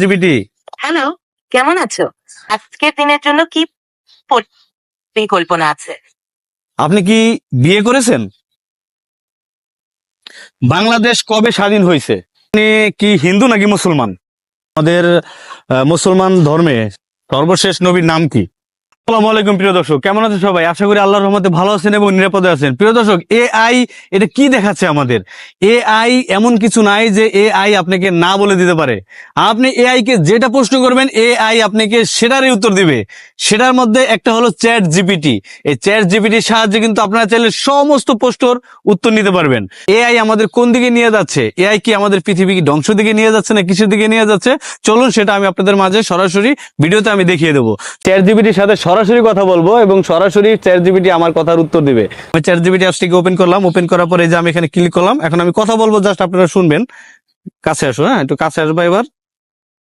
GPT hello, কেমন আছো? আজকের দিনের জন্য কি পরিকল্পনা আছে? আপনি কি বিয়ে করেছেন? বাংলাদেশ কবে স্বাধীন হয়েছে? আপনি কি হিন্দু নাকি মুসলমান? আমাদের মুসলমান ধর্মে সর্বশেষ নবীর নাম কি? আসসালামু আলাইকুম প্রিয় দর্শক, কেমন আছেন সবাই? আশা করি আল্লাহর রহমতে ভালো আছেন এবং নিরাপদে আছেন। প্রিয় দর্শক, এআই এটা কি দেখাচ্ছে আমাদের? এআই এমন কিছু নাই যে এআই আপনাকে না বলে দিতে পারে। আপনি এআই কে যেটা প্রশ্ন করবেন এআই আপনাকে সেটারই উত্তর দিবে। সেটার মধ্যে একটা হলো চ্যাট জিপিটি। এই চ্যাট জিপিটির সাহায্যে কিন্তু আপনারা চাইলে সমস্ত প্রশ্নের উত্তর নিতে পারবেন। এআই আমাদের কোন দিকে নিয়ে যাচ্ছে? এআই কি আমাদের পৃথিবীকে ধ্বংস দিকে নিয়ে যাচ্ছে না কিসের দিকে নিয়ে যাচ্ছে? চলুন সেটা আমি আপনাদের মাঝে সরাসরি ভিডিওতে আমি দেখিয়ে দেবো। চ্যাট জিপিটির সাথে সরাসরি কথা বলবো এবং সরাসরি চ্যাট জিপিটি আমার কথার উত্তর দিবে। আমি চ্যাট জিপিটি অ্যাপসটিকে ওপেন করলাম। ওপেন করার পরে যে আমি এখানে ক্লিক করলাম, এখন আমি কথা বলবো, জাস্ট আপনারা শুনবেন। কাছে আসো, হ্যাঁ, একটু কাছে আসবো। এবার